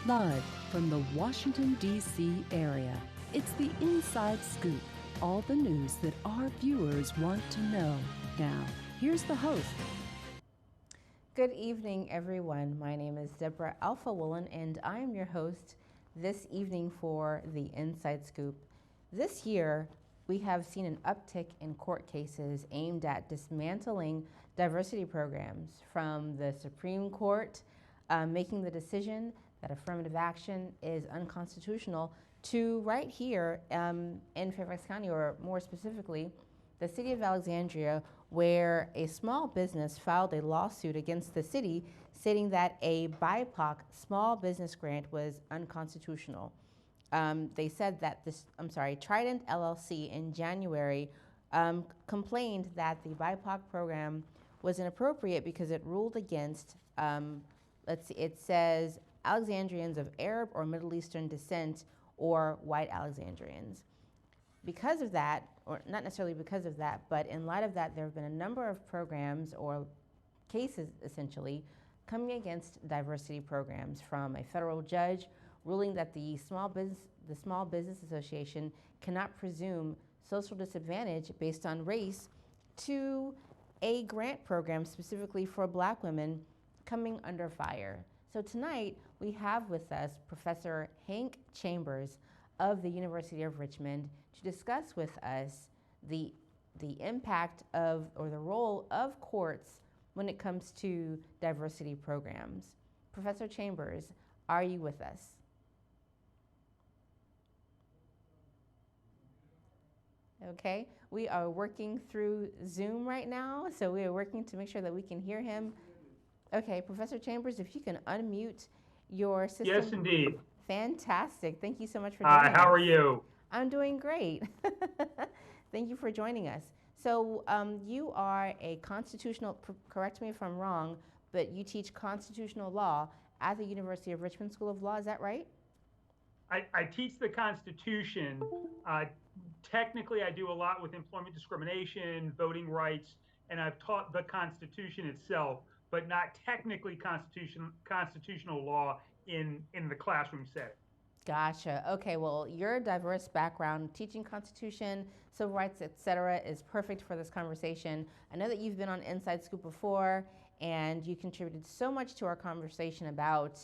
Live from the Washington, D.C. area, it's the Inside Scoop. All the news that our viewers want to know. Now, here's the host. Good evening, everyone. My name is Deborah Alpha Woolen, and I am your host this evening for the Inside Scoop. This year, we have seen an uptick in court cases aimed at dismantling diversity programs, from the Supreme Court making the decision that affirmative action is unconstitutional to right here in Fairfax County, or more specifically, the city of Alexandria, where a small business filed a lawsuit against the city stating that a BIPOC small business grant was unconstitutional. They said that Trident LLC in January complained that the BIPOC program was inappropriate because it ruled against, it says Alexandrians of Arab or Middle Eastern descent or white Alexandrians. Because of that, or not necessarily because of that, but in light of that, there have been a number of programs or cases essentially coming against diversity programs, from a federal judge ruling that the Small Business Association cannot presume social disadvantage based on race, to a grant program specifically for Black women coming under fire. So tonight we have with us Professor Hank Chambers of the University of Richmond to discuss with us the impact of, or the role of, courts when it comes to diversity programs. Professor Chambers, are you with us? Okay, we are working through Zoom right now, so we are working to make sure that we can hear him. Okay, Professor Chambers, if you can unmute your system. Yes, indeed. Fantastic. Thank you so much for joining us. How are you? I'm doing great. Thank you for joining us. So you are a constitutional, correct me if I'm wrong, but you teach constitutional law at the University of Richmond School of Law, is that right? I teach the Constitution. Technically, I do a lot with employment discrimination, voting rights, and I've taught the Constitution itself, but not technically constitutional law in the classroom setting. Gotcha. Okay, well, your diverse background, teaching Constitution, civil rights, etc., is perfect for this conversation. I know that you've been on Inside Scoop before, and you contributed so much to our conversation about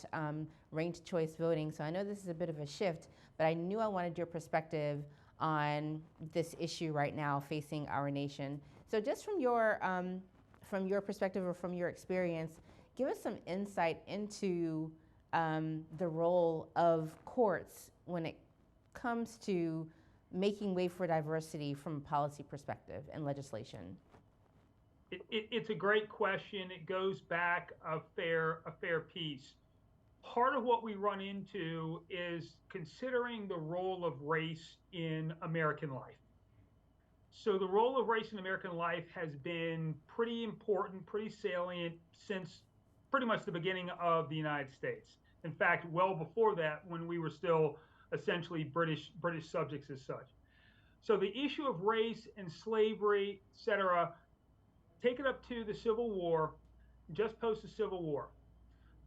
ranked choice voting. So I know this is a bit of a shift, but I knew I wanted your perspective on this issue right now facing our nation. So just from your perspective, or from your experience, give us some insight into the role of courts when it comes to making way for diversity from a policy perspective and legislation. It's a great question. It goes back a fair piece. Part of what we run into is considering the role of race in American life. So the role of race in American life has been pretty important, pretty salient since pretty much the beginning of the United States. In fact, well before that, when we were still essentially British subjects as such. So the issue of race and slavery, et cetera, take it up to the Civil War, just post the Civil War.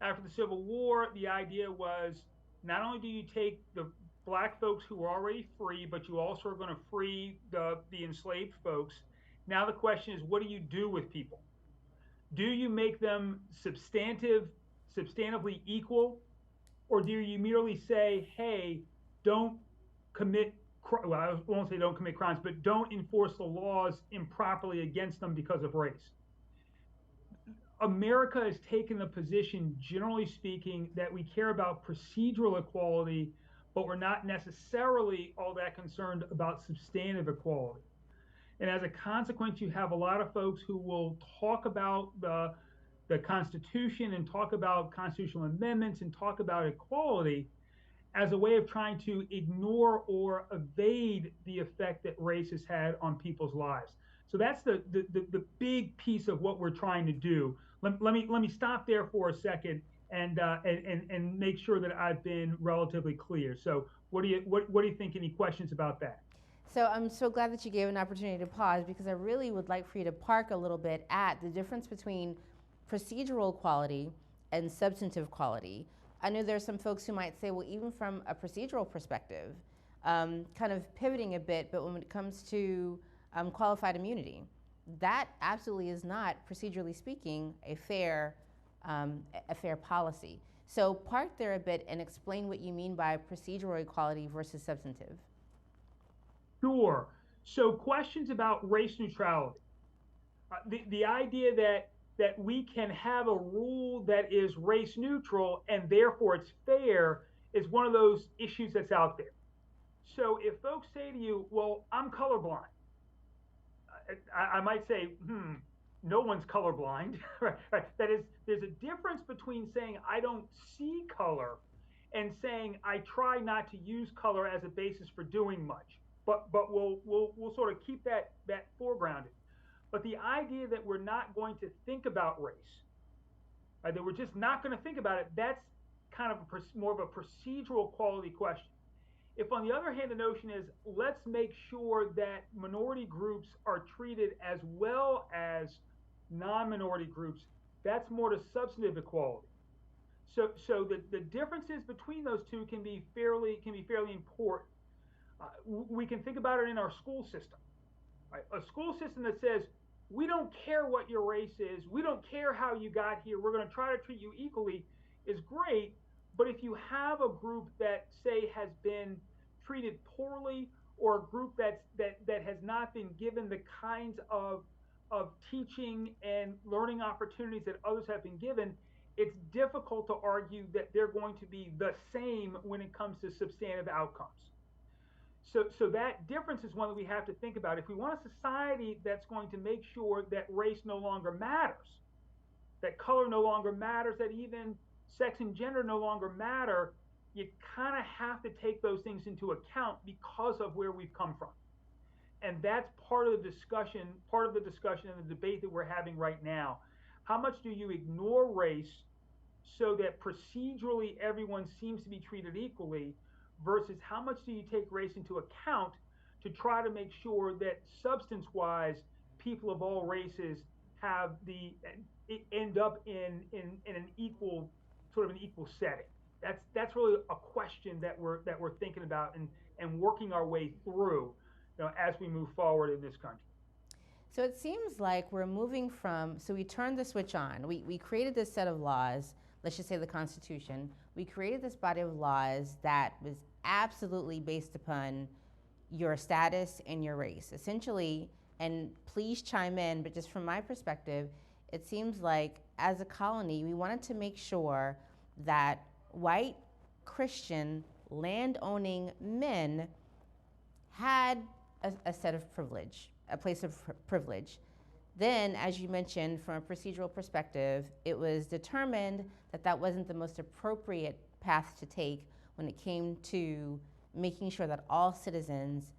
After the Civil War, the idea was, not only do you take the Black folks who were already free, but you also are going to free the enslaved folks. Now the question is, what do you do with people? Do you make them substantively equal, or do you merely say, hey, don't commit, well, I won't say don't commit crimes, but don't enforce the laws improperly against them because of race? America has taken the position, generally speaking, that we care about procedural equality, but we're not necessarily all that concerned about substantive equality. And as a consequence, you have a lot of folks who will talk about the Constitution and talk about constitutional amendments and talk about equality as a way of trying to ignore or evade the effect that race has had on people's lives. So that's the big piece of what we're trying to do. Let me stop there for a second and make sure that I've been relatively clear. So what do you think? Any questions about that? So I'm so glad that you gave an opportunity to pause, because I really would like for you to park a little bit at the difference between procedural quality and substantive quality. I know there's some folks who might say, well, even from a procedural perspective, kind of pivoting a bit, but when it comes to qualified immunity, that absolutely is not, procedurally speaking, a fair policy. So park there a bit and explain what you mean by procedural equality versus substantive. Sure. So questions about race neutrality. The idea that we can have a rule that is race neutral and therefore it's fair is one of those issues that's out there. So if folks say to you, well, I'm colorblind, I might say, no one's colorblind. Right? That is, there's a difference between saying I don't see color and saying I try not to use color as a basis for doing much. But we'll sort of keep that foregrounded. But the idea that we're not going to think about race, that we're just not going to think about it, that's kind of more of a procedural quality question. If, on the other hand, the notion is let's make sure that minority groups are treated as well as non-minority groups, that's more to substantive equality. So the differences between those two can be fairly important. We can think about it in our school system. Right? A school system that says, we don't care what your race is, we don't care how you got here, we're going to try to treat you equally, is great. But if you have a group that, say, has been treated poorly, or a group that has not been given the kinds of teaching and learning opportunities that others have been given, it's difficult to argue that they're going to be the same when it comes to substantive outcomes. So that difference is one that we have to think about. If we want a society that's going to make sure that race no longer matters, that color no longer matters, that even sex and gender no longer matter, you kind of have to take those things into account because of where we've come from. And that's part of the discussion and the debate that we're having right now. How much do you ignore race so that procedurally everyone seems to be treated equally, versus how much do you take race into account to try to make sure that substance-wise people of all races have end up in an equal setting? That's really a question that we're thinking about and working our way through, as we move forward in this country. So it seems like we're moving from, so we turned the switch on. We created this set of laws, let's just say the Constitution. We created this body of laws that was absolutely based upon your status and your race. Essentially, and please chime in, but just from my perspective, it seems like as a colony, we wanted to make sure that white, Christian, land-owning men had a set of privilege, a place of privilege. Then, as you mentioned, from a procedural perspective, it was determined that that wasn't the most appropriate path to take when it came to making sure that all citizens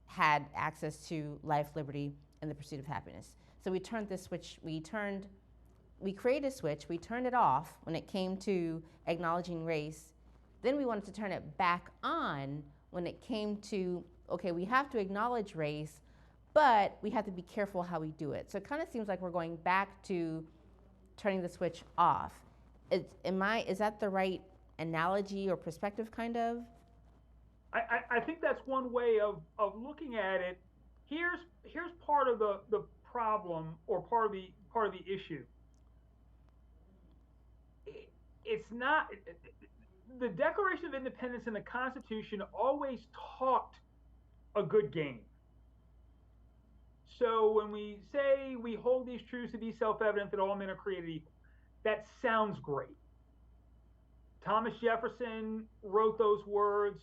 had access to life, liberty, and the pursuit of happiness. So we turned this switch, we created a switch, we turned it off when it came to acknowledging race. Then we wanted to turn it back on when it came to, okay, we have to acknowledge race, but we have to be careful how we do it. So it kind of seems like we're going back to turning the switch off. Is that the right analogy or perspective, kind of? I think that's one way of looking at it. Here's part of the problem, or part of the issue. It's not, the Declaration of Independence and the Constitution always talked a good game. So when we say we hold these truths to be self-evident that all men are created equal, that sounds great. Thomas Jefferson wrote those words.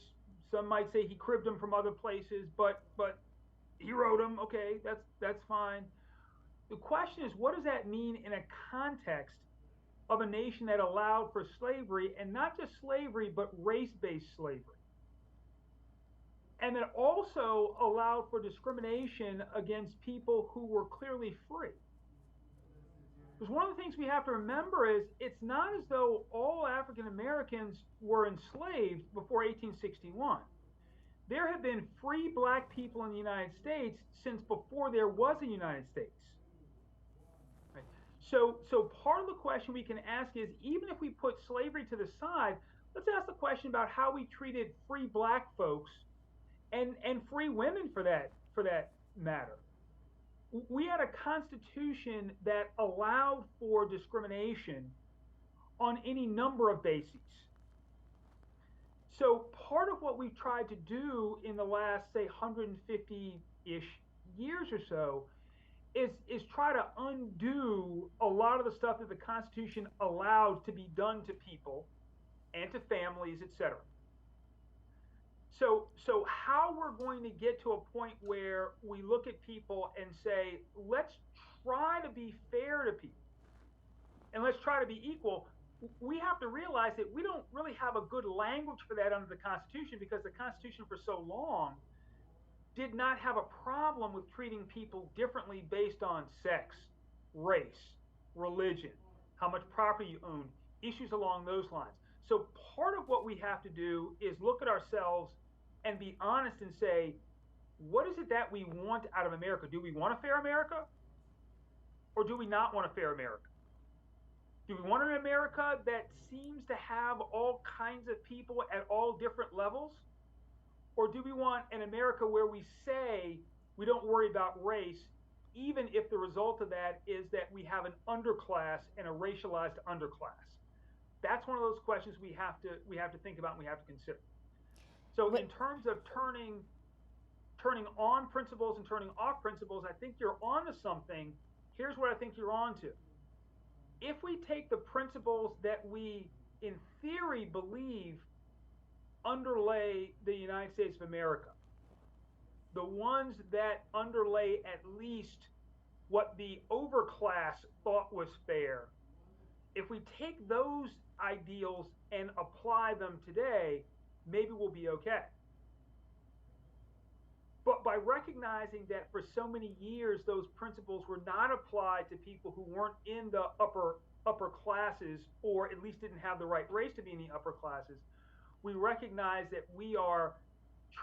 Some might say he cribbed them from other places, but he wrote them. Okay, that's fine. The question is, what does that mean in a context of a nation that allowed for slavery, and not just slavery, but race-based slavery? And that also allowed for discrimination against people who were clearly free. Because one of the things we have to remember is it's not as though all African Americans were enslaved before 1861. There have been free black people in the United States since before there was a United States. Right? So part of the question we can ask is, even if we put slavery to the side, let's ask the question about how we treated free black folks and free women for that matter. We had a constitution that allowed for discrimination on any number of bases. So part of what we've tried to do in the last, say, 150-ish years or so is try to undo a lot of the stuff that the Constitution allowed to be done to people and to families, et cetera. So how we're going to get to a point where we look at people and say, let's try to be fair to people and let's try to be equal, we have to realize that we don't really have a good language for that under the Constitution, because the Constitution for so long did not have a problem with treating people differently based on sex, race, religion, how much property you own, issues along those lines. So part of what we have to do is look at ourselves and be honest and say, what is it that we want out of America? Do we want a fair America? Or do we not want a fair America? Do we want an America that seems to have all kinds of people at all different levels? Or do we want an America where we say we don't worry about race, even if the result of that is that we have an underclass and a racialized underclass? That's one of those questions we have to think about and we have to consider. So in terms of turning on principles and turning off principles, I think you're onto something. Here's what I think you're onto. If we take the principles that we, in theory, believe underlay the United States of America, the ones that underlay at least what the overclass thought was fair, if we take those ideals and apply them today, maybe we'll be okay. But by recognizing that for so many years those principles were not applied to people who weren't in the upper classes, or at least didn't have the right race to be in the upper classes, we recognize that we are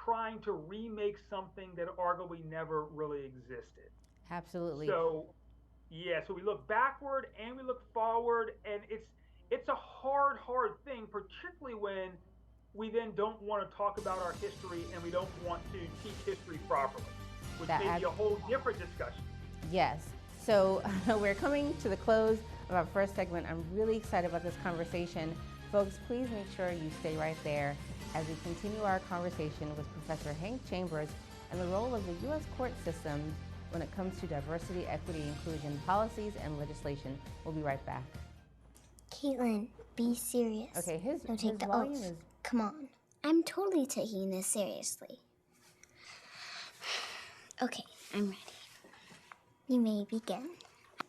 trying to remake something that arguably never really existed. Absolutely. So we look backward and we look forward, and it's a hard thing, particularly when we then don't want to talk about our history and we don't want to teach history properly, which may be a whole different discussion. Yes. So we're coming to the close of our first segment. I'm really excited about this conversation. Folks, please make sure you stay right there as we continue our conversation with Professor Hank Chambers and the role of the U.S. court system when it comes to diversity, equity, inclusion policies and legislation. We'll be right back. Caitlin, be serious. Okay, his volume is... Come on. I'm totally taking this seriously. Okay, I'm ready. You may begin.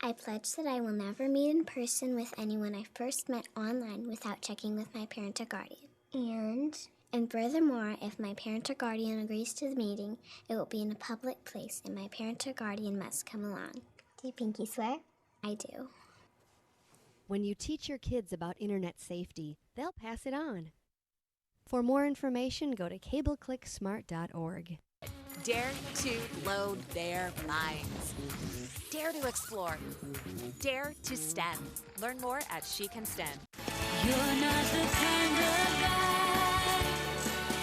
I pledge that I will never meet in person with anyone I first met online without checking with my parent or guardian. And furthermore, if my parent or guardian agrees to the meeting, it will be in a public place and my parent or guardian must come along. Do you pinky swear? I do. When you teach your kids about internet safety, they'll pass it on. For more information, go to cableclicksmart.org. Dare to load their minds. Dare to explore. Dare to STEM. Learn more at She Can STEM. You're not the kind of guy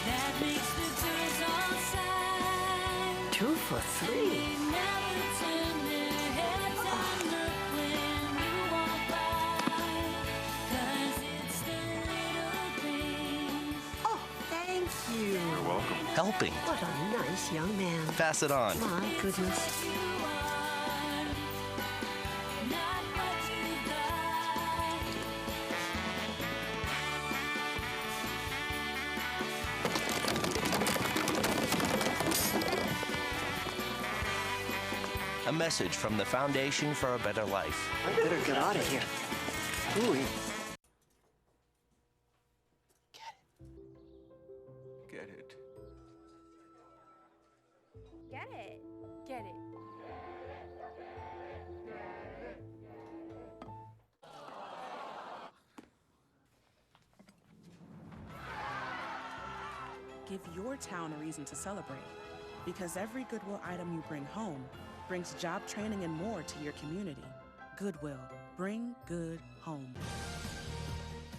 that makes the girls all sigh. 2 for $3. They never turn their heads and look when you walk by. 'Cause it's the little things. Oh, thank you. You're welcome. Helping. What a nice young man. Pass it on. My goodness. You are not what you got. A message from the Foundation for a Better Life. I better get out of here. Ooh. Get it. Get it. Get it. Give your town a reason to celebrate, because every Goodwill item you bring home brings job training and more to your community. Goodwill, Bring good home.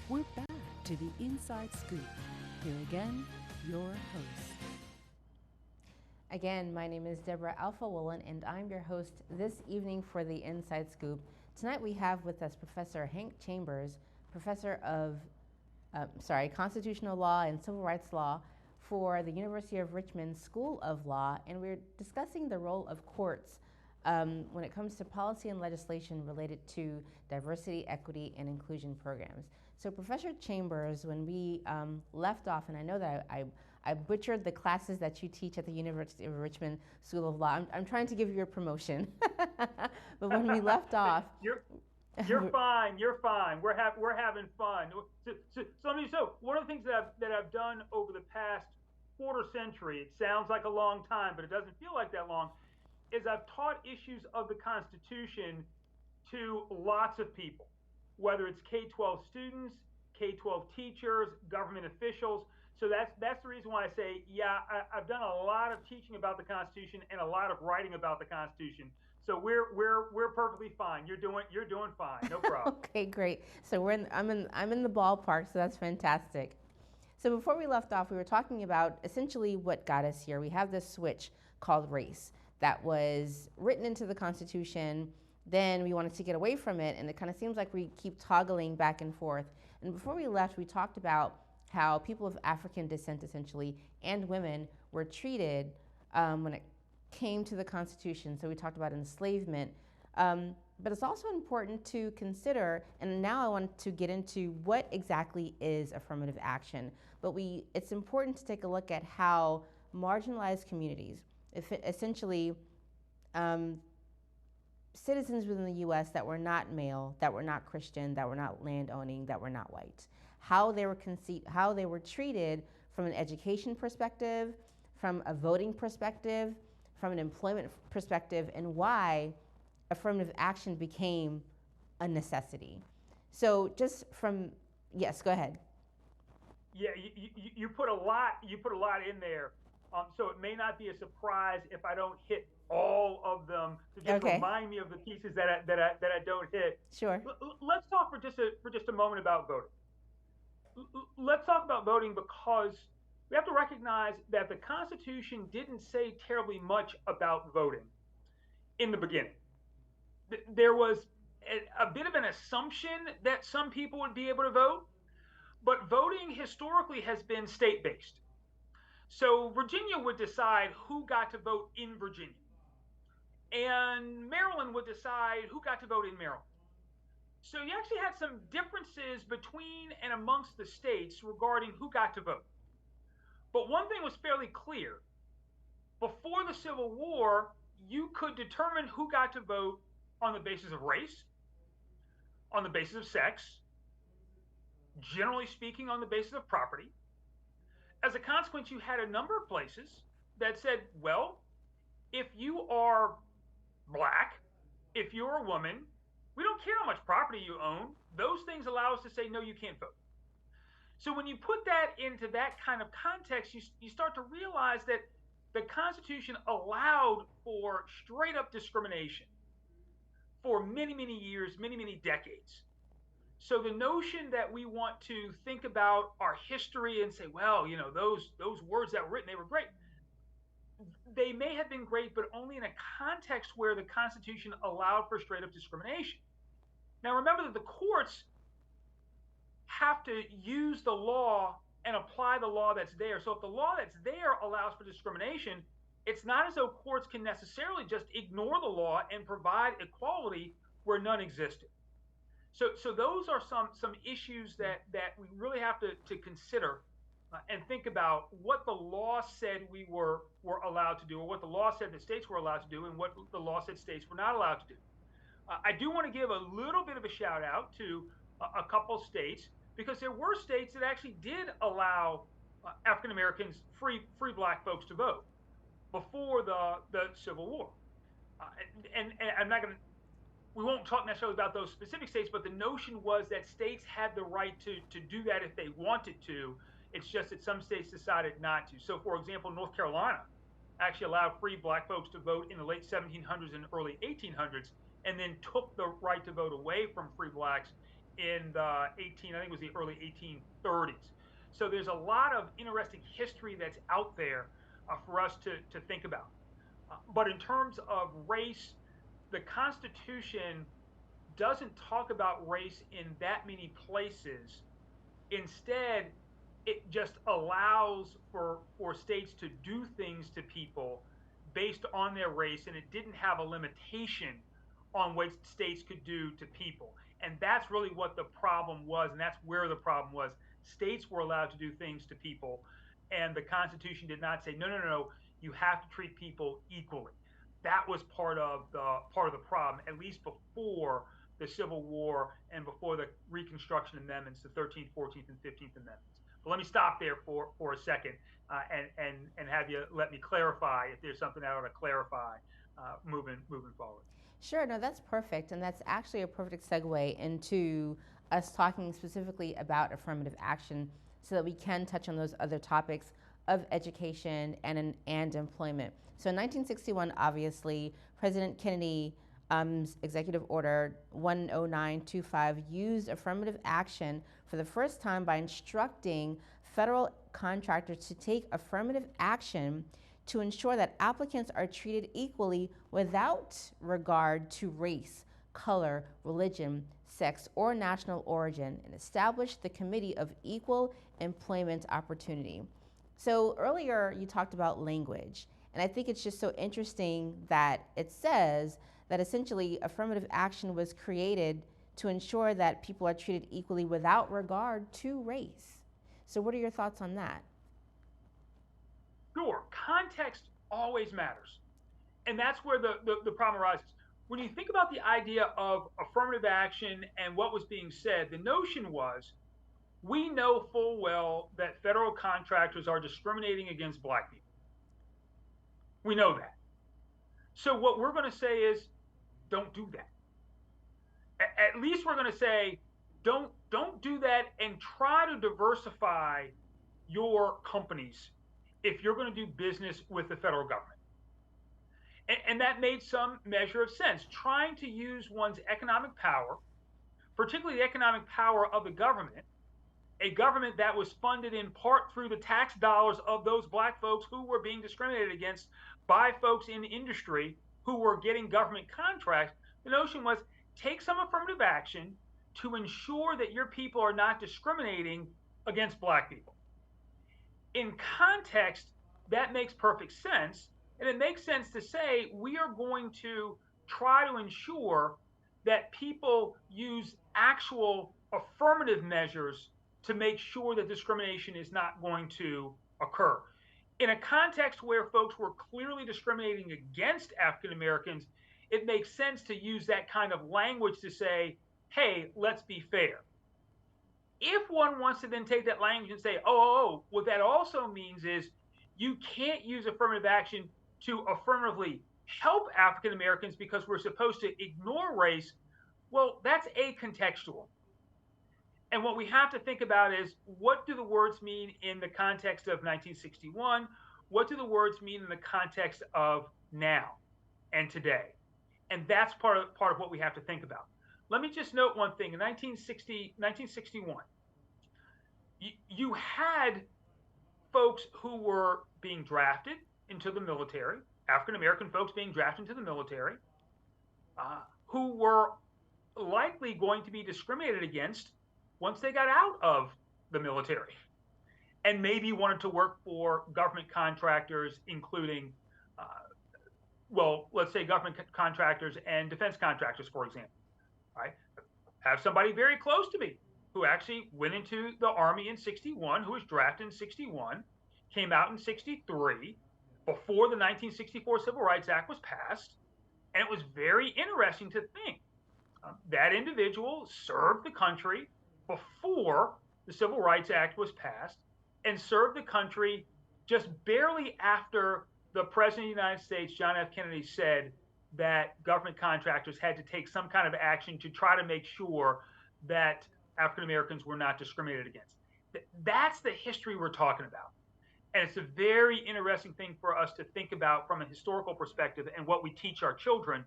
We're back to the Inside Scoop. Here again, your host. Again, my name is Deborah Alpha Woolen, and I'm your host this evening for the Inside Scoop. Tonight we have with us Professor Hank Chambers, professor of Constitutional Law and Civil Rights Law for the University of Richmond School of Law, and we're discussing the role of courts when it comes to policy and legislation related to diversity, equity, and inclusion programs. So Professor Chambers, when we left off, and I know that I butchered the classes that you teach at the University of Richmond School of Law. I'm trying to give you a promotion. But when we left off, You're fine. You're fine. We're having fun. So one of the things that I've done over the past quarter century, it sounds like a long time, but it doesn't feel like that long, is I've taught issues of the Constitution to lots of people, whether it's K-12 students, K-12 teachers, government officials. So that's the reason why I say, yeah, I've done a lot of teaching about the Constitution and a lot of writing about the Constitution. So we're perfectly fine. You're doing fine. No problem. Okay, great. So I'm in the ballpark, so that's fantastic. So before we left off, we were talking about essentially what got us here. We have this switch called race that was written into the Constitution. Then we wanted to get away from it, and it kind of seems like we keep toggling back and forth. And before we left, we talked about how people of African descent, essentially, and women were treated when it came to the Constitution. So we talked about enslavement. But it's also important to consider, and now I want to get into what exactly is affirmative action. But it's important to take a look at how marginalized communities, essentially citizens within the U.S. that were not male, that were not Christian, that were not land-owning, that were not white, how they were treated from an education perspective, from a voting perspective, from an employment perspective, and why affirmative action became a necessity. So yes, go ahead. Yeah, you put a lot in there. So it may not be a surprise if I don't hit all of them to just remind me of the pieces that I don't hit. Sure. Let's talk for just a moment about voting. Let's talk about voting because we have to recognize that the Constitution didn't say terribly much about voting in the beginning. There was a bit of an assumption that some people would be able to vote, but voting historically has been state-based. So Virginia would decide who got to vote in Virginia, and Maryland would decide who got to vote in Maryland. So you actually had some differences between and amongst the states regarding who got to vote. But one thing was fairly clear. Before the Civil War, you could determine who got to vote on the basis of race, on the basis of sex, generally speaking on the basis of property. As a consequence, you had a number of places that said, well, if you are black, if you're a woman, we don't care how much property you own. Those things allow us to say, no, you can't vote. So when you put that into that kind of context, you start to realize that the Constitution allowed for straight up discrimination for many, many years, many, many decades. So the notion that we want to think about our history and say, well, those words that were written, they were great. They may have been great, but only in a context where the Constitution allowed for straight up discrimination. Now remember that the courts have to use the law and apply the law that's there. So if the law that's there allows for discrimination, it's not as though courts can necessarily just ignore the law and provide equality where none existed. So those are some issues that we really have to consider and think about what the law said we were allowed to do, or what the law said that states were allowed to do, and what the law said states were not allowed to do. I do want to give a little bit of a shout out to a couple states, because there were states that actually did allow African Americans, free black folks to vote before the Civil War. And I'm not going to, we won't talk necessarily about those specific states, but the notion was that states had the right to do that if they wanted to. It's just that some states decided not to. So for example, North Carolina actually allowed free black folks to vote in the late 1700s and early 1800s. and then took the right to vote away from free blacks in the I think it was the early 1830s. So there's a lot of interesting history that's out there for us to think about. But in terms of race, the Constitution doesn't talk about race in that many places. Instead, it just allows for states to do things to people based on their race, and it didn't have a limitation on what states could do to people. And that's really what the problem was, and that's where the problem was. States were allowed to do things to people, and the Constitution did not say, no, no, no, no, you have to treat people equally. That was part of the problem, at least before the Civil War and before the Reconstruction Amendments, the 13th, 14th, and 15th Amendments. But let me stop there for a second and have you let me clarify if there's something I ought to clarify moving forward. Sure, no, that's perfect. And that's actually a perfect segue into us talking specifically about affirmative action so that we can touch on those other topics of education and employment. So in 1961, obviously, President Kennedy Executive Order 10925 used affirmative action for the first time by instructing federal contractors to take affirmative action to ensure that applicants are treated equally without regard to race, color, religion, sex, or national origin, and established the Committee of Equal Employment Opportunity. So earlier you talked about language, and I think it's just so interesting that it says that essentially affirmative action was created to ensure that people are treated equally without regard to race. So what are your thoughts on that? Sure, context always matters. And that's where the problem arises. When you think about the idea of affirmative action and what was being said, the notion was we know full well that federal contractors are discriminating against black people. We know that. So what we're going to say is don't do that. At least we're going to say don't do that and try to diversify your companies if you're going to do business with the federal government. And that made some measure of sense. Trying to use one's economic power, particularly the economic power of the government, a government that was funded in part through the tax dollars of those black folks who were being discriminated against by folks in industry who were getting government contracts. The notion was take some affirmative action to ensure that your people are not discriminating against black people. In context, that makes perfect sense. And it makes sense to say we are going to try to ensure that people use actual affirmative measures to make sure that discrimination is not going to occur. In a context where folks were clearly discriminating against African Americans, it makes sense to use that kind of language to say, hey, let's be fair. If one wants to then take that language and say, oh, what that also means is you can't use affirmative action to affirmatively help African Americans because we're supposed to ignore race, well, that's acontextual. And what we have to think about is what do the words mean in the context of 1961? What do the words mean in the context of now and today? And that's part of what we have to think about. Let me just note one thing. In 1961, you had folks who were being drafted into the military, African American folks being drafted into the military, who were likely going to be discriminated against once they got out of the military and maybe wanted to work for government contractors, including, let's say government contractors and defense contractors, for example. Right? Have somebody very close to me who actually went into the Army in 61, who was drafted in 61, came out in 63, before the 1964 Civil Rights Act was passed. And it was very interesting to think that individual served the country before the Civil Rights Act was passed and served the country just barely after the President of the United States, John F. Kennedy, said that government contractors had to take some kind of action to try to make sure that African Americans were not discriminated against. That's the history we're talking about. And it's a very interesting thing for us to think about from a historical perspective and what we teach our children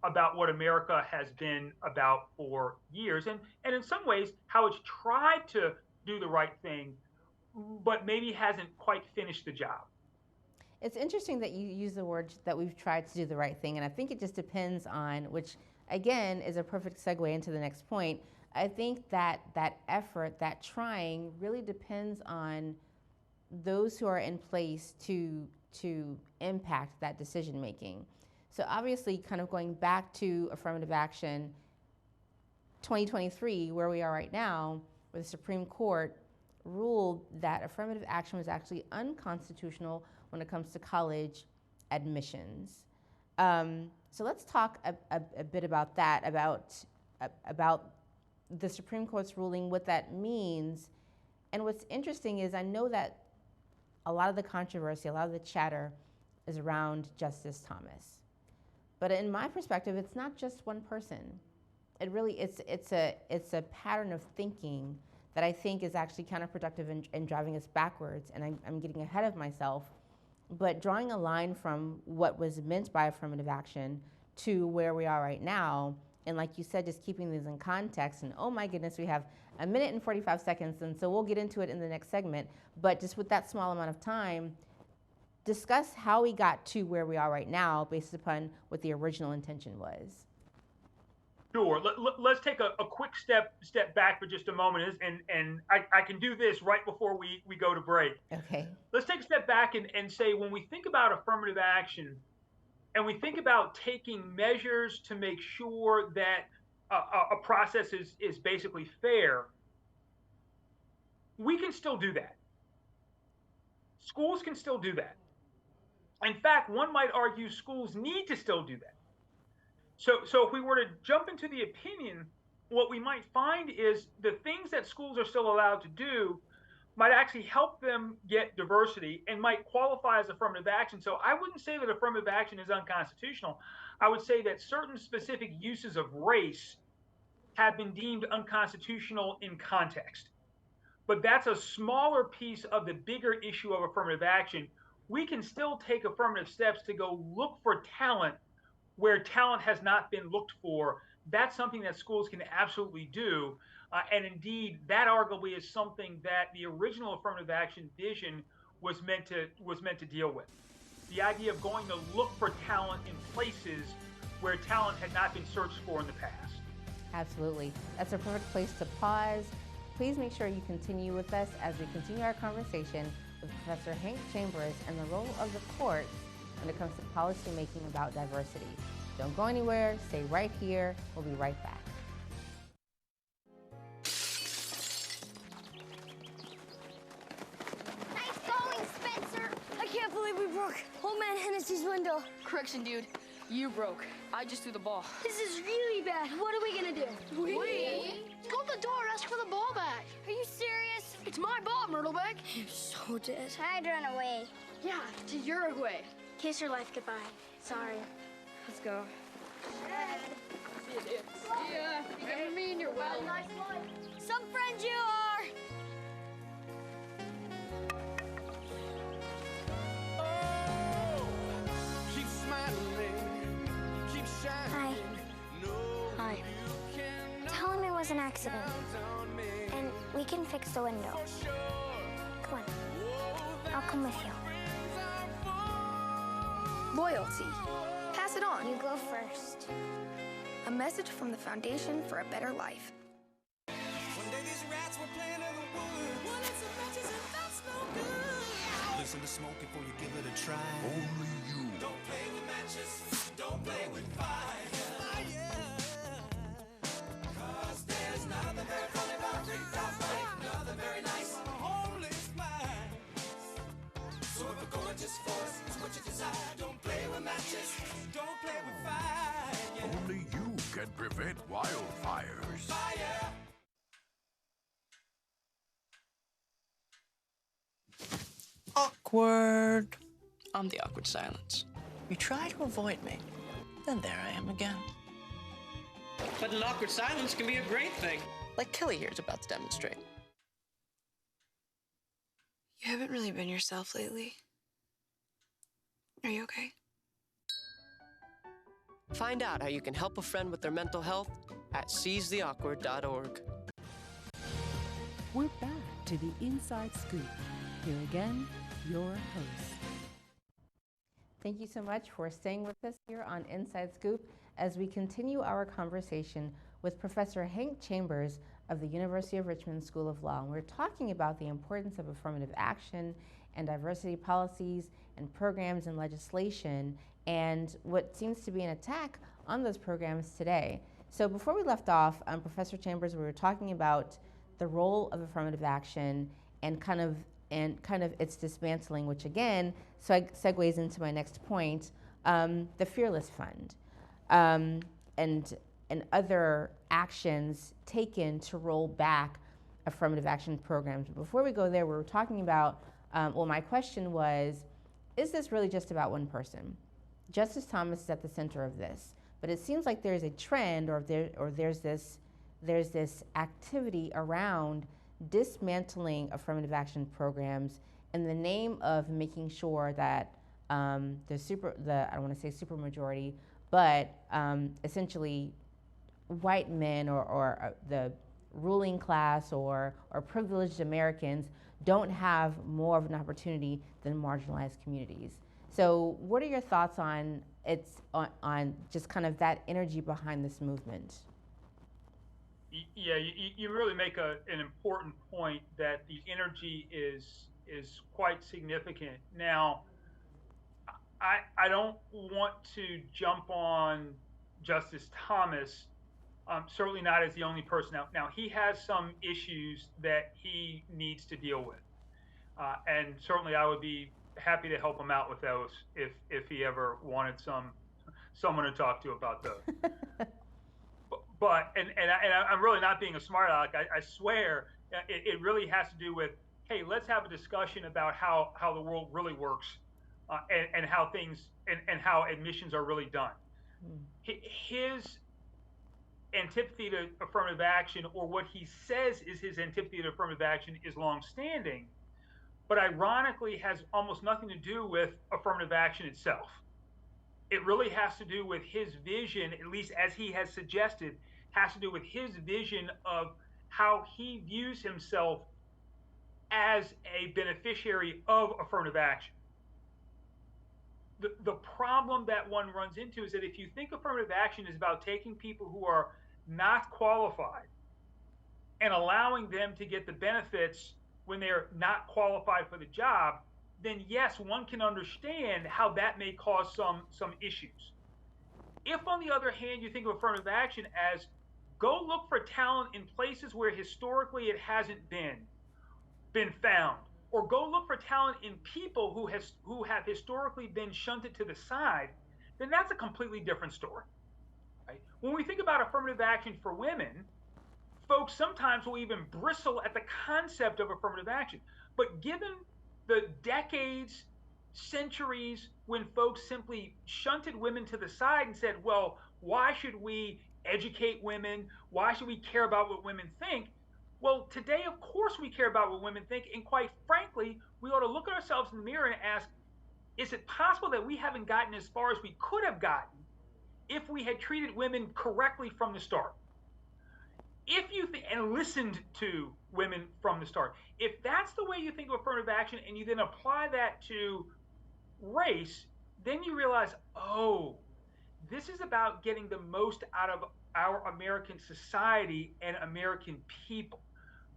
about what America has been about for years, and in some ways how it's tried to do the right thing, but maybe hasn't quite finished the job. It's interesting that you use the word that we've tried to do the right thing, and I think it just depends on, which again is a perfect segue into the next point. I think that that effort, that trying, really depends on those who are in place to impact that decision making. So obviously, kind of going back to affirmative action, 2023, where we are right now, where the Supreme Court ruled that affirmative action was actually unconstitutional when it comes to college admissions. So let's talk a bit about that, about the Supreme Court's ruling, what that means. And what's interesting is I know that a lot of the controversy, a lot of the chatter is around Justice Thomas. But in my perspective, it's not just one person. It really, it's a pattern of thinking that I think is actually counterproductive in driving us backwards. And I'm getting ahead of myself. But drawing a line from what was meant by affirmative action to where we are right now, and like you said, just keeping these in context, and oh my goodness, we have 1 minute and 45 seconds, and so we'll get into it in the next segment, but just with that small amount of time, discuss how we got to where we are right now based upon what the original intention was. Sure. Let's take a quick step back for just a moment, and I can do this right before we go to break. Okay. Let's take a step back and say, when we think about affirmative action, and we think about taking measures to make sure that a process is basically fair, we can still do that. Schools can still do that. In fact, one might argue schools need to still do that. So if we were to jump into the opinion, what we might find is the things that schools are still allowed to do might actually help them get diversity and might qualify as affirmative action. So I wouldn't say that affirmative action is unconstitutional. I would say that certain specific uses of race have been deemed unconstitutional in context. But that's a smaller piece of the bigger issue of affirmative action. We can still take affirmative steps to go look for talent where talent has not been looked for. That's something that schools can absolutely do. And indeed, that arguably is something that the original affirmative action vision was meant to deal with. The idea of going to look for talent in places where talent had not been searched for in the past. Absolutely. That's a perfect place to pause. Please make sure you continue with us as we continue our conversation with Professor Hank Chambers and the role of the courts when it comes to policy making about diversity. Don't go anywhere. Stay right here. We'll be right back. Nice going, Spencer! I can't believe we broke Old Man Hennessy's window. Correction, dude. You broke. I just threw the ball. This is really bad. What are we gonna do? We? Go to the door, ask for the ball back. Are you serious? It's my ball, Myrtleback. You're so dead. I'd run away. Yeah, to Uruguay. Kiss your life goodbye. Sorry. Let's go. Yeah, remember me and your well. Nice one. Some friends you are. Keep smiling, keep shining. Hi. Tell him it was an accident. And we can fix the window. Come on. I'll come with you. Loyalty. Pass it on. You go first. A message from the Foundation for a Better Life. One day these rats were playing in the woods. Well, it's a matches and that's no good. Listen to smoke before you give it a try. Only you. Don't play with matches. Don't play with fire. Cause there's nothing very funny about Rick Fire. Nothing very nice on a homeless mind. So if a gorgeous force is what you desire, don't play with matches. Don't play with fire. Only you can prevent wildfires. Fire. Awkward. I'm the awkward silence. You try to avoid me, then there I am again. But an awkward silence can be a great thing. Like Kelly here is about to demonstrate. You haven't really been yourself lately. Are you okay? Find out how you can help a friend with their mental health at seizetheawkward.org. We're back to the Inside Scoop. Here again, your host. Thank you so much for staying with us here on Inside Scoop as we continue our conversation with Professor Hank Chambers of the University of Richmond School of Law. And we're talking about the importance of affirmative action and diversity policies and programs and legislation and what seems to be an attack on those programs today. So before we left off, Professor Chambers, we were talking about the role of affirmative action and kind of its dismantling, which again segues into my next point, the Fearless Fund, and other actions taken to roll back affirmative action programs. But before we go there, we were talking about, my question was, is this really just about one person? Justice Thomas is at the center of this, but it seems like there's a trend, or there's this activity around dismantling affirmative action programs in the name of making sure that I don't want to say supermajority, but essentially white men or the ruling class or privileged Americans don't have more of an opportunity than marginalized communities. So what are your thoughts on just kind of that energy behind this movement? Yeah, you really make an important point that the energy is quite significant. Now, I don't want to jump on Justice Thomas, certainly not as the only person out. Now, he has some issues that he needs to deal with. And certainly I would be happy to help him out with those if he ever wanted someone to talk to about those. But I'm really not being a smart aleck. I swear it really has to do with, hey, let's have a discussion about how the world really works, and how things and how admissions are really done. His antipathy to affirmative action, or what he says is his antipathy to affirmative action, is longstanding, but ironically has almost nothing to do with affirmative action itself. It really has to do with his vision, at least as he has suggested, has to do with his vision of how he views himself as a beneficiary of affirmative action. The problem that one runs into is that if you think affirmative action is about taking people who are not qualified and allowing them to get the benefits when they're not qualified for the job, then yes, one can understand how that may cause some issues. If, on the other hand, you think of affirmative action as go look for talent in places where historically it hasn't been found, or go look for talent in people who have historically been shunted to the side, then that's a completely different story. Right? When we think about affirmative action for women, folks sometimes will even bristle at the concept of affirmative action. But given the decades, centuries, when folks simply shunted women to the side and said, well, why should we educate women? Why should we care about what women think? Well, today, of course, we care about what women think. And quite frankly, we ought to look at ourselves in the mirror and ask, is it possible that we haven't gotten as far as we could have gotten if we had treated women correctly from the start? If you and listened to women from the start, if that's the way you think of affirmative action and you then apply that to race, then you realize, oh, this is about getting the most out of our American society and American people.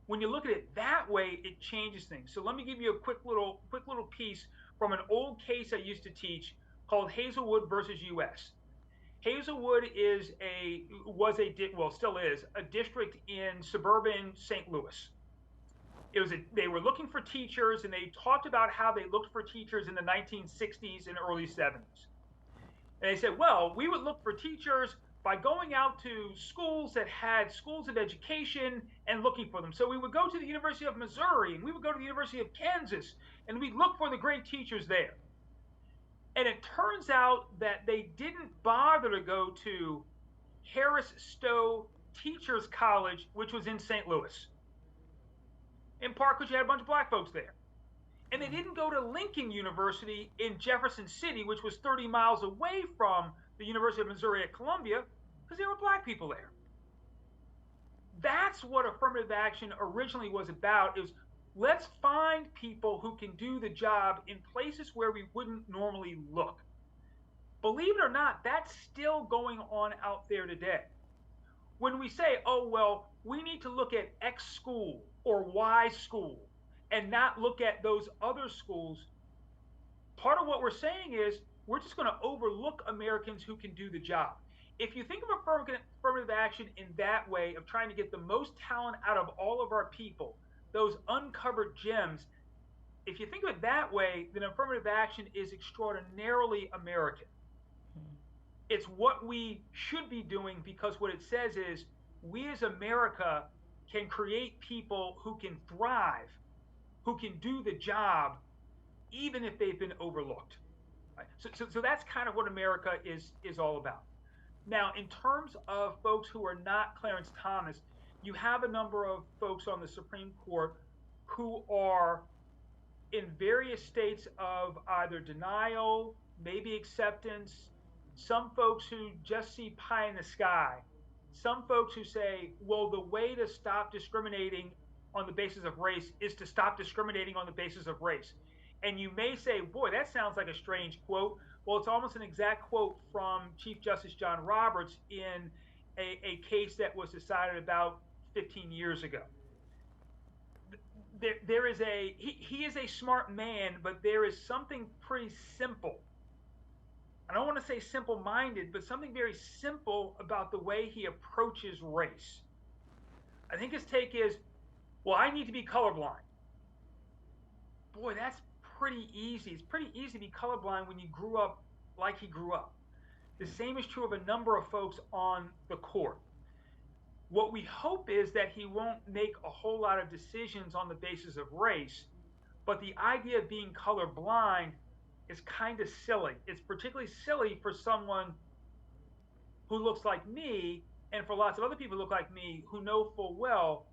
When you look at it that way, it changes things. So let me give you a quick little piece from an old case I used to teach called Hazelwood versus U.S. Hazelwood still is a district in suburban St. Louis. They were looking for teachers, and they talked about how they looked for teachers in the 1960s and early 70s. And they said, well, we would look for teachers by going out to schools that had schools of education and looking for them. So we would go to the University of Missouri, and we would go to the University of Kansas, and we'd look for the great teachers there. And it turns out that they didn't bother to go to Harris Stowe Teachers College, which was in St. Louis, in part because you had a bunch of black folks there. And they didn't go to Lincoln University in Jefferson City, which was 30 miles away from the University of Missouri at Columbia because there were black people there. That's what affirmative action originally was about, is let's find people who can do the job in places where we wouldn't normally look. Believe it or not, that's still going on out there today. When we say, oh, well, we need to look at X school or Y school and not look at those other schools, part of what we're saying is we're just going to overlook Americans who can do the job. If you think of affirmative action in that way, of trying to get the most talent out of all of our people, those uncovered gems, if you think of it that way, then affirmative action is extraordinarily American. It's what we should be doing, because what it says is we as America can create people who can thrive, who can do the job, even if they've been overlooked. Right? So that's kind of what America is all about. Now, in terms of folks who are not Clarence Thomas, you have a number of folks on the Supreme Court who are in various states of either denial, maybe acceptance, some folks who just see pie in the sky, some folks who say, well, the way to stop discriminating on the basis of race is to stop discriminating on the basis of race. And you may say, boy, that sounds like a strange quote. Well, it's almost an exact quote from Chief Justice John Roberts in a case that was decided about 15 years ago. There is he is a smart man, but there is something pretty simple. I don't want to say simple-minded, but something very simple about the way he approaches race. I think his take is, well, I need to be colorblind. Boy, that's pretty easy. It's pretty easy to be colorblind when you grew up like he grew up. The same is true of a number of folks on the court. What we hope is that he won't make a whole lot of decisions on the basis of race, but the idea of being colorblind is kind of silly. It's particularly silly for someone who looks like me, and for lots of other people who look like me, who know full well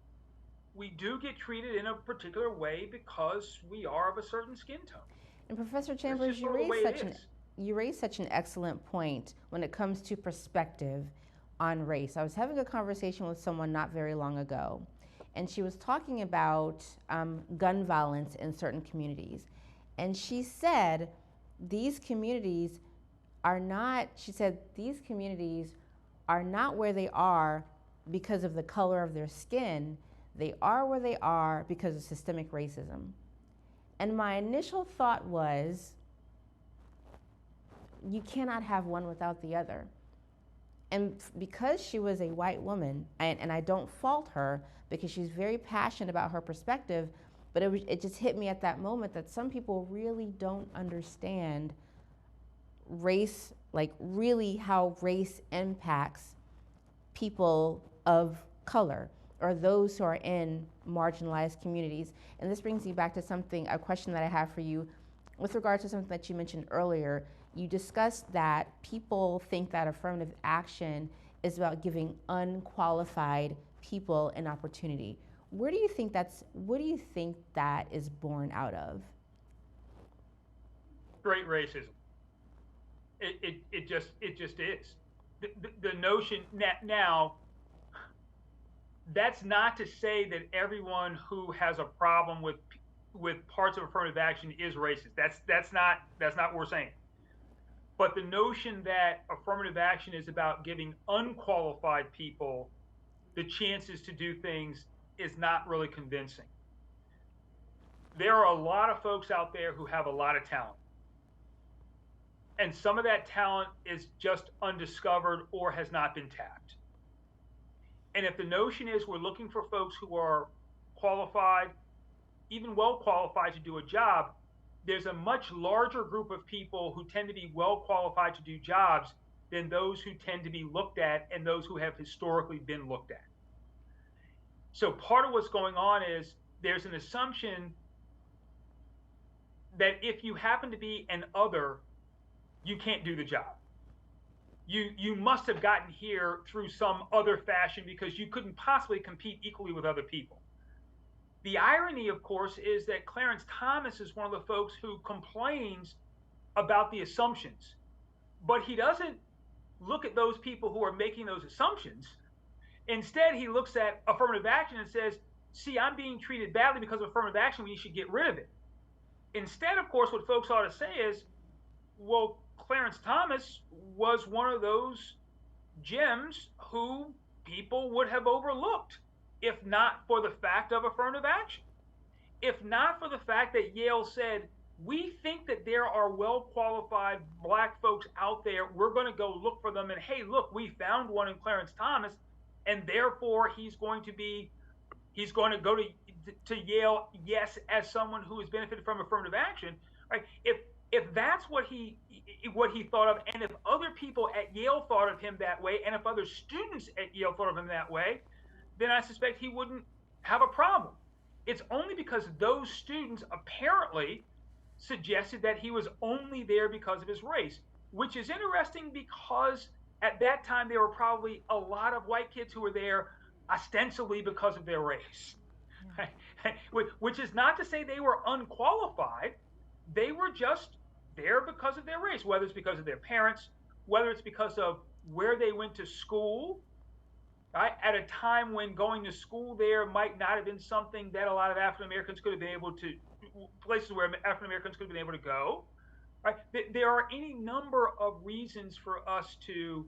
we do get treated in a particular way because we are of a certain skin tone. And Professor Chambers, you raise such an excellent point when it comes to perspective on race. I was having a conversation with someone not very long ago, and she was talking about gun violence in certain communities. And she said, these communities are not where they are because of the color of their skin. They are where they are because of systemic racism. And my initial thought was, you cannot have one without the other. And because she was a white woman, and I don't fault her because she's very passionate about her perspective, but it just hit me at that moment that some people really don't understand race, like really how race impacts people of color or those who are in marginalized communities. And this brings me back to a question that I have for you with regard to something that you mentioned earlier. You discussed that people think that affirmative action is about giving unqualified people an opportunity. What do you think that is born out of? Great racism. It just is. The notion now, that's not to say that everyone who has a problem with parts of affirmative action is racist. That's not what we're saying. But the notion that affirmative action is about giving unqualified people the chances to do things is not really convincing. There are a lot of folks out there who have a lot of talent. And some of that talent is just undiscovered or has not been tapped. And if the notion is we're looking for folks who are qualified, even well qualified to do a job, there's a much larger group of people who tend to be well qualified to do jobs than those who tend to be looked at and those who have historically been looked at. So part of what's going on is there's an assumption that if you happen to be an other, you can't do the job. You must have gotten here through some other fashion because you couldn't possibly compete equally with other people. The irony, of course, is that Clarence Thomas is one of the folks who complains about the assumptions, but he doesn't look at those people who are making those assumptions. Instead, he looks at affirmative action and says, see, I'm being treated badly because of affirmative action, we should get rid of it. Instead, of course, what folks ought to say is, well, Clarence Thomas was one of those gems who people would have overlooked if not for the fact of affirmative action. If not for the fact that Yale said, we think that there are well-qualified black folks out there, we're going to go look for them, and hey, look, we found one in Clarence Thomas, and therefore he's going to go to Yale, yes, as someone who has benefited from affirmative action, right? If that's what he thought of, and if other people at Yale thought of him that way, and if other students at Yale thought of him that way, then I suspect he wouldn't have a problem. It's only because those students apparently suggested that he was only there because of his race, which is interesting because at that time there were probably a lot of white kids who were there ostensibly because of their race. Yeah. Which is not to say they were unqualified. They were just there because of their race, whether it's because of their parents, whether it's because of where they went to school, right? At a time when going to school there might not have been something that a lot of African Americans could have been able to, places where African Americans could have been able to go, right? There are any number of reasons for us to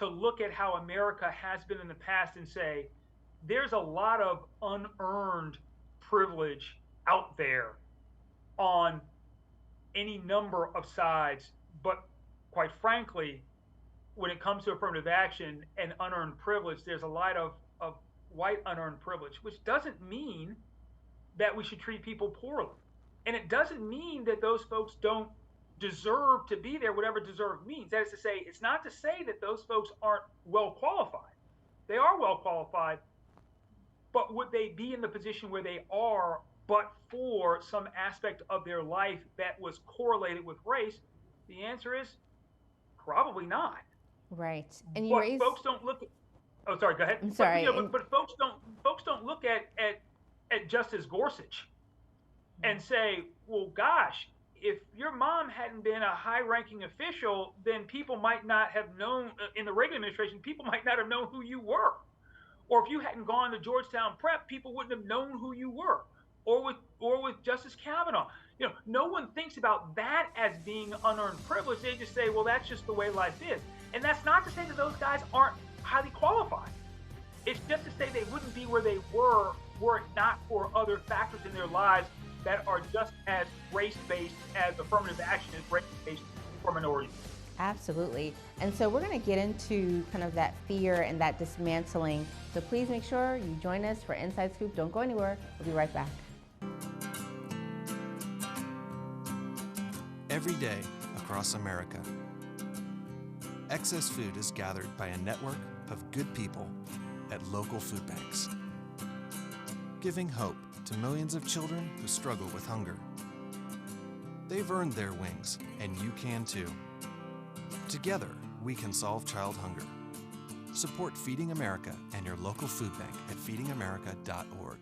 look at how America has been in the past and say, there's a lot of unearned privilege out there on any number of sides, but quite frankly, when it comes to affirmative action and unearned privilege, there's a lot of white unearned privilege, which doesn't mean that we should treat people poorly. And it doesn't mean that those folks don't deserve to be there, whatever deserve means. That is to say, it's not to say that those folks aren't well qualified. They are well qualified, but would they be in the position where they are but for some aspect of their life that was correlated with race? The answer is probably not. Right. And you but raise... folks don't look at, oh, sorry, go ahead. I'm sorry. But folks don't look at Justice Gorsuch and say, well, gosh, if your mom hadn't been a high-ranking official, then people might not have known, in the Reagan administration, people might not have known who you were. Or if you hadn't gone to Georgetown Prep, people wouldn't have known who you were. Or with Justice Kavanaugh. You know, no one thinks about that as being unearned privilege. They just say, well, that's just the way life is. And that's not to say that those guys aren't highly qualified. It's just to say they wouldn't be where they were it not for other factors in their lives that are just as race-based as affirmative action is race-based for minorities. Absolutely. And so we're going to get into kind of that fear and that dismantling. So please make sure you join us for Inside Scoop. Don't go anywhere. We'll be right back. Every day across America, excess food is gathered by a network of good people at local food banks, giving hope to millions of children who struggle with hunger. They've earned their wings, and you can too. Together, we can solve child hunger. Support Feeding America and your local food bank at feedingamerica.org.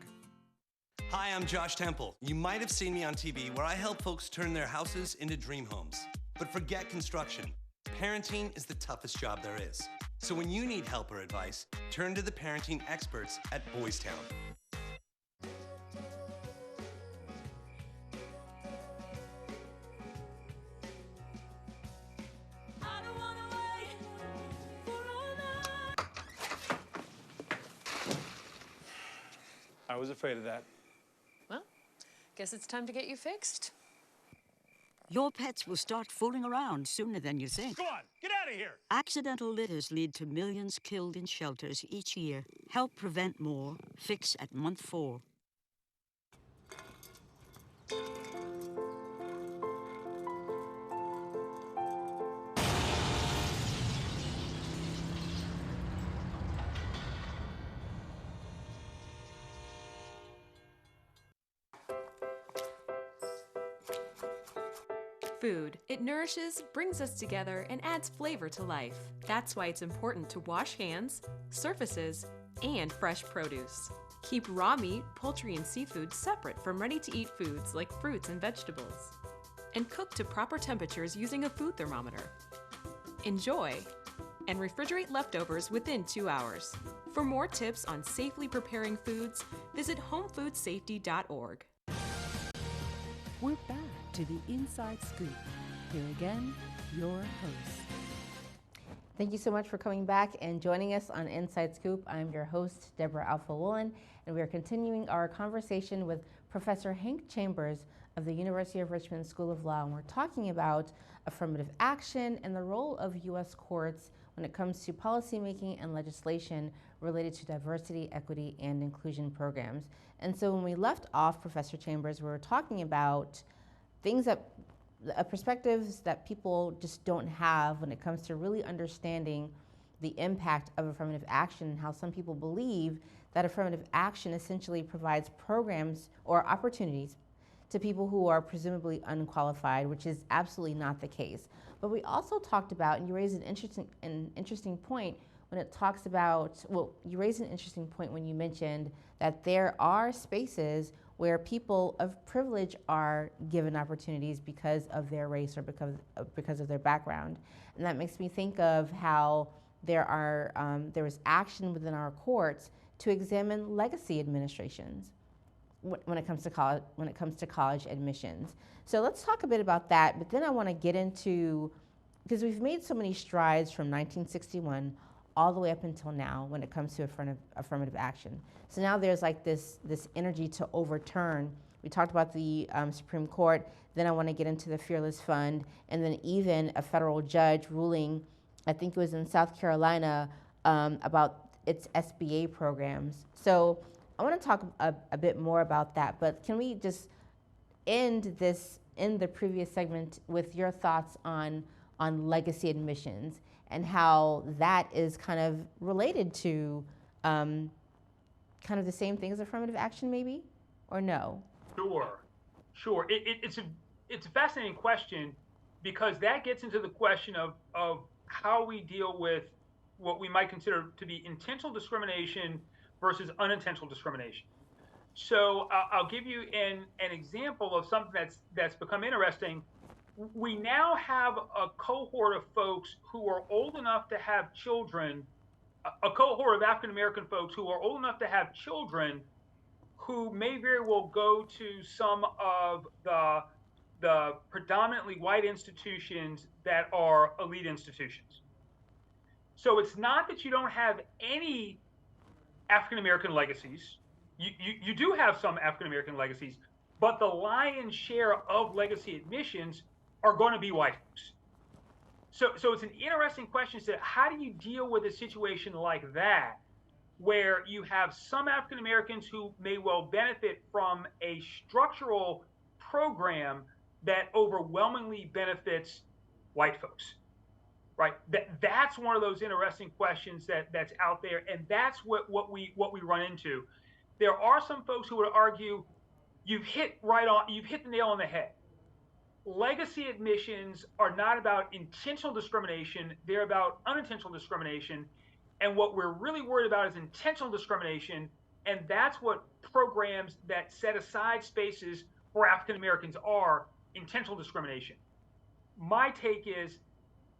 Hi, I'm Josh Temple. You might have seen me on TV where I help folks turn their houses into dream homes. But forget construction. Parenting is the toughest job there is. So when you need help or advice, turn to the parenting experts at Boys Town. I was afraid of that. Well, guess it's time to get you fixed. Your pets will start fooling around sooner than you think. Go on, get out of here! Accidental litters lead to millions killed in shelters each year. Help prevent more. Fix at month 4. Food. It nourishes, brings us together, and adds flavor to life. That's why it's important to wash hands, surfaces, and fresh produce. Keep raw meat, poultry, and seafood separate from ready-to-eat foods like fruits and vegetables. And cook to proper temperatures using a food thermometer. Enjoy and refrigerate leftovers within 2 hours. For more tips on safely preparing foods, visit homefoodsafety.org. We're back to the Inside Scoop. Here again, your host. Thank you so much for coming back and joining us on Inside Scoop. I'm your host, Deborah Alpha Woolen, and we are continuing our conversation with Professor Hank Chambers of the University of Richmond School of Law. And we're talking about affirmative action and the role of U.S. courts when it comes to policymaking and legislation related to diversity, equity, and inclusion programs. And so when we left off, Professor Chambers, we were talking about things that perspectives that people just don't have when it comes to really understanding the impact of affirmative action, and how some people believe that affirmative action essentially provides programs or opportunities to people who are presumably unqualified, which is absolutely not the case. But we also talked about, and you raised an interesting point when it talks about, well, you raised an interesting point when you mentioned that there are spaces where people of privilege are given opportunities because of their race or because of their background. And that makes me think of how there is action within our courts to examine legacy administrations when it comes to college admissions. So let's talk a bit about that, but then I want to get into, because we've made so many strides from 1961 all the way up until now when it comes to affirmative action. So now there's like this energy to overturn. We talked about the Supreme Court, then I want to get into the Fearless Fund, and then even a federal judge ruling, I think it was in South Carolina, about its SBA programs. So I want to talk a bit more about that, but can we just end the previous segment with your thoughts on legacy admissions and how that is kind of related to kind of the same thing as affirmative action, maybe, or no? Sure. It's a fascinating question, because that gets into the question of how we deal with what we might consider to be intentional discrimination versus unintentional discrimination. So I'll give you an example of something that's become interesting. We now have a cohort of folks who are old enough to have children, a cohort of African American folks who are old enough to have children, who may very well go to some of the predominantly white institutions that are elite institutions. So it's not that you don't have any African American legacies. You do have some African American legacies, but the lion's share of legacy admissions are going to be white folks. So it's an interesting question. So how do you deal with a situation like that, where you have some African Americans who may well benefit from a structural program that overwhelmingly benefits white folks? Right, that's one of those interesting questions that's out there, and that's what we run into. There are some folks who would argue you've hit the nail on the head. Legacy admissions are not about intentional discrimination; they're about unintentional discrimination. And what we're really worried about is intentional discrimination, and that's what programs that set aside spaces for African Americans are: intentional discrimination. My take is,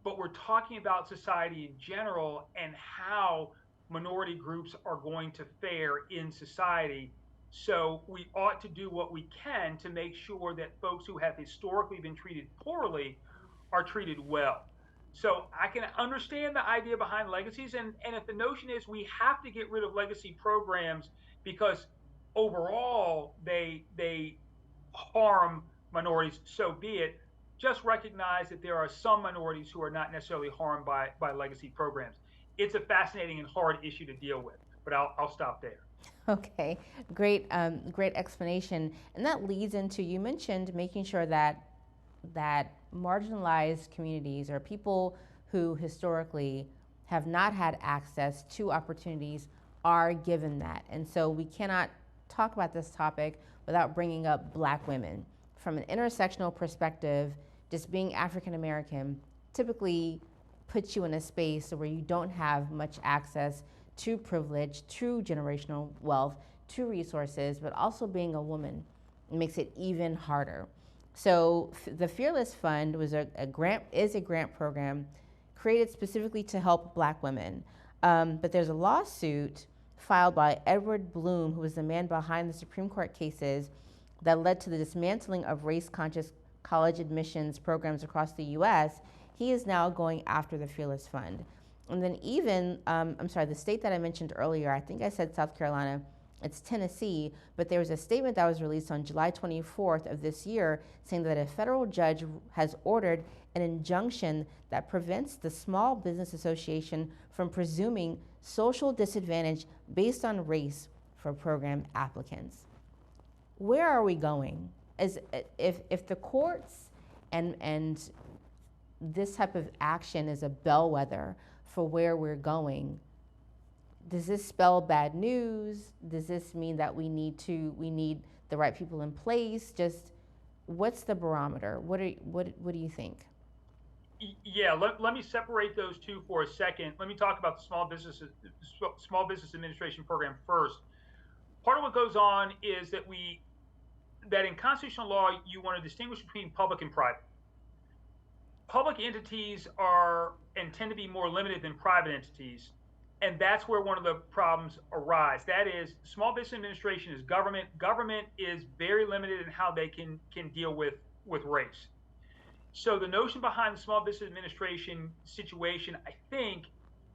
but we're talking about society in general and how minority groups are going to fare in society. So we ought to do what we can to make sure that folks who have historically been treated poorly are treated well. So I can understand the idea behind legacies, and if the notion is we have to get rid of legacy programs because overall they harm minorities, so be it. Just recognize that there are some minorities who are not necessarily harmed by legacy programs. It's a fascinating and hard issue to deal with, but I'll stop there. Okay, great explanation. And that leads into, you mentioned making sure that marginalized communities or people who historically have not had access to opportunities are given that. And so we cannot talk about this topic without bringing up Black women. From an intersectional perspective, just being African American typically puts you in a space where you don't have much access to privilege, to generational wealth, to resources, but also being a woman makes it even harder. So the Fearless Fund was a grant program created specifically to help Black women. But there's a lawsuit filed by Edward Bloom, who was the man behind the Supreme Court cases that led to the dismantling of race-conscious college admissions programs across the U.S. He is now going after the Fearless Fund. And then even, the state that I mentioned earlier, I think I said South Carolina, it's Tennessee, but there was a statement that was released on July 24th of this year saying that a federal judge has ordered an injunction that prevents the Small Business Association from presuming social disadvantage based on race for program applicants. Where are we going? If the courts and this type of action is a bellwether for where we're going, does this spell bad news? Does this mean that we need the right people in place? Just what's the barometer? What do you think? Yeah, let me separate those two for a second. Let me talk about the Small Business Administration program first. Part of what goes on is that in constitutional law, you want to distinguish between public and private. Public entities are and tend to be more limited than private entities. And that's where one of the problems arise. That is, Small Business Administration is government. Government is very limited in how they can deal with race. So the notion behind the Small Business Administration situation, I think,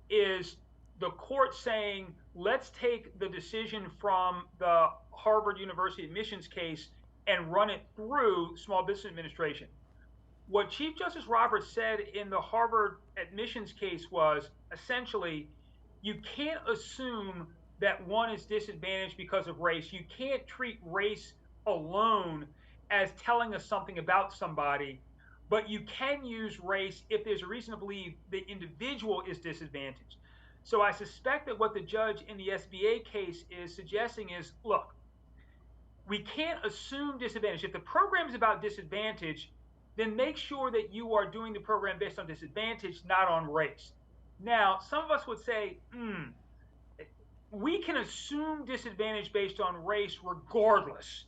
is the court saying, let's take the decision from the Harvard University admissions case and run it through Small Business Administration. What Chief Justice Roberts said in the Harvard admissions case was essentially, you can't assume that one is disadvantaged because of race. You can't treat race alone as telling us something about somebody, but you can use race if there's a reason to believe the individual is disadvantaged. So I suspect that what the judge in the SBA case is suggesting is, look, we can't assume disadvantage. If the program is about disadvantage, then make sure that you are doing the program based on disadvantage, not on race. Now, some of us would say, we can assume disadvantage based on race regardless.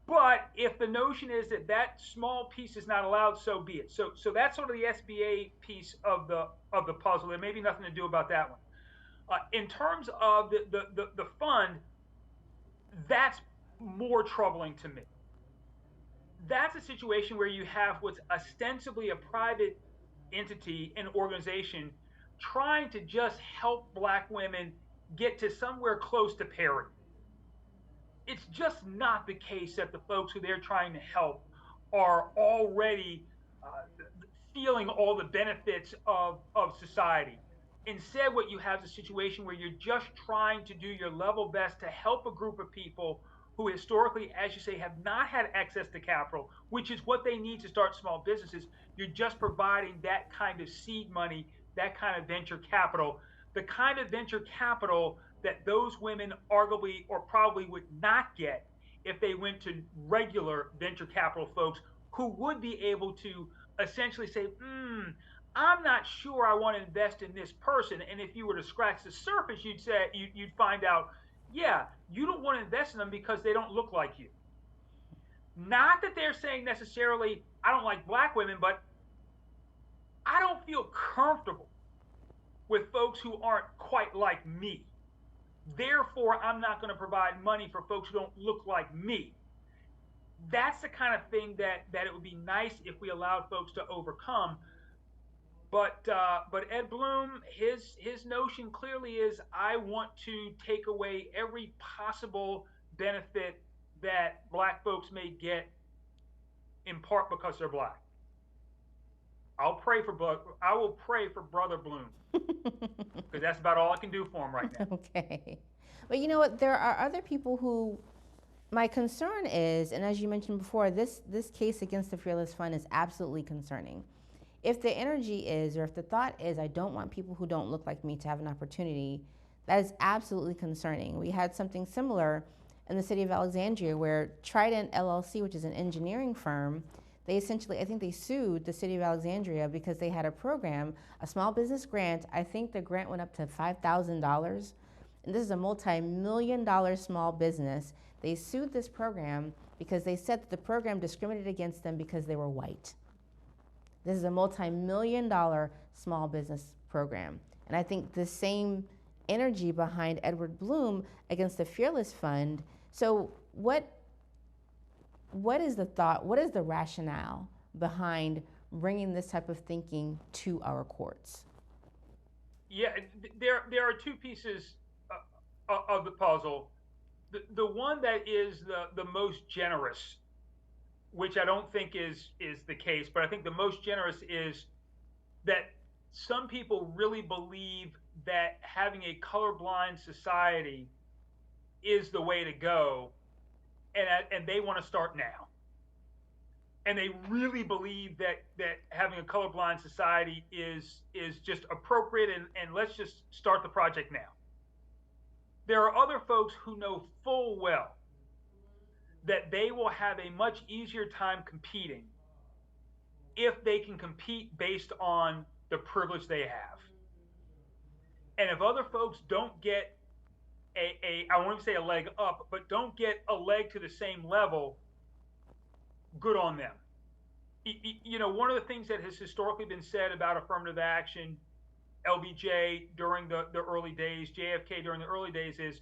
But if the notion is that that small piece is not allowed, so be it. So that's sort of the SBA piece of the puzzle. There may be nothing to do about that one. In terms of the fund, that's more troubling to me. That's a situation where you have what's ostensibly a private entity, an organization, trying to just help Black women get to somewhere close to parity. It's just not the case that the folks who they're trying to help are already feeling all the benefits of society. Instead, what you have is a situation where you're just trying to do your level best to help a group of people who historically, as you say, have not had access to capital, which is what they need to start small businesses. You're just providing that kind of seed money, that kind of venture capital, the kind of venture capital that those women arguably or probably would not get if they went to regular venture capital folks who would be able to essentially say, I'm not sure I want to invest in this person. And if you were to scratch the surface, you'd find out, yeah, you don't want to invest in them because they don't look like you. Not that they're saying necessarily, I don't like Black women, but I don't feel comfortable with folks who aren't quite like me. Therefore, I'm not going to provide money for folks who don't look like me. That's the kind of thing that it would be nice if we allowed folks to overcome. But Ed Bloom, his notion clearly is, I want to take away every possible benefit that Black folks may get, in part because they're Black. I will pray for Brother Bloom, because that's about all I can do for him right now. Okay. But you know what? There are other people who, my concern is, and as you mentioned before, this case against the Fearless Fund is absolutely concerning. If the energy is, or if the thought is, I don't want people who don't look like me to have an opportunity, that is absolutely concerning. We had something similar in the city of Alexandria where Trident LLC, which is an engineering firm, they essentially, I think they sued the city of Alexandria because they had a program, a small business grant. I think the grant went up to $5,000. And this is a multi-million-dollar small business. They sued this program because they said that the program discriminated against them because they were white. This is a multi-million-dollar small business program. And I think the same energy behind Edward Bloom against the Fearless Fund. So what is the thought, what is the rationale behind bringing this type of thinking to our courts? Yeah, there are two pieces of the puzzle. The one that is the most generous, which I don't think is the case, but I think the most generous is that some people really believe that having a colorblind society is the way to go, and they want to start now. And they really believe that having a colorblind society is just appropriate, and let's just start the project now. There are other folks who know full well that they will have a much easier time competing if they can compete based on the privilege they have. And if other folks don't get I won't even say a leg up, but don't get a leg to the same level, good on them. You know, one of the things that has historically been said about affirmative action, LBJ during the early days, JFK during the early days, is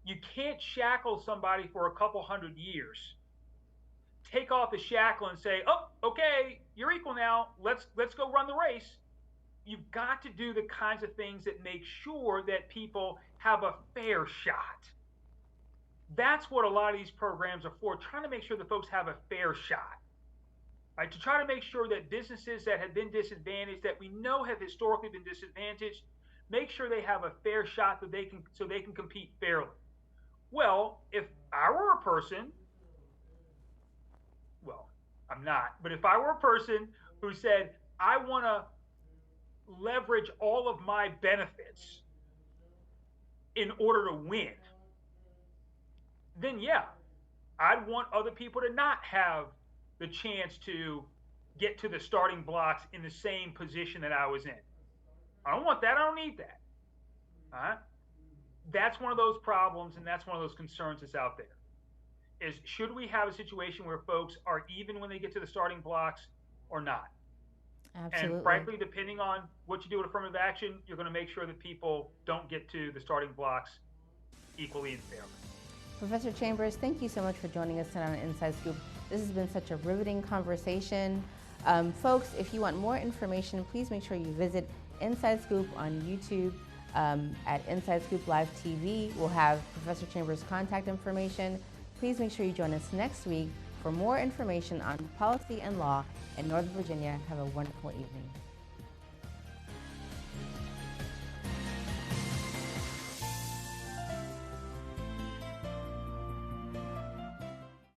you can't shackle somebody for a couple hundred years. Take off the shackle and say, oh, okay, you're equal now. Let's go run the race. You've got to do the kinds of things that make sure that people have a fair shot. That's what a lot of these programs are for, trying to make sure that folks have a fair shot. Right, to try to make sure that businesses that have been disadvantaged, that we know have historically been disadvantaged, make sure they have a fair shot so they can compete fairly. Well, if I were a person, well, I'm not, but if I were a person who said, I want to leverage all of my benefits in order to win, then yeah, I'd want other people to not have the chance to get to the starting blocks in the same position that I was in. I don't want that. I don't need that. All right? That's one of those problems, and that's one of those concerns that's out there. Is should we have a situation where folks are even when they get to the starting blocks or not? Absolutely. And frankly, depending on what you do with affirmative action, you're going to make sure that people don't get to the starting blocks equally and fairly. Professor Chambers, thank you so much for joining us tonight on Inside Scoop. This has been such a riveting conversation. Folks, if you want more information, please make sure you visit Inside Scoop on YouTube at Inside Scoop Live TV. We'll have Professor Chambers' contact information. Please make sure you join us next week for more information on policy and law in Northern Virginia. Have a wonderful evening.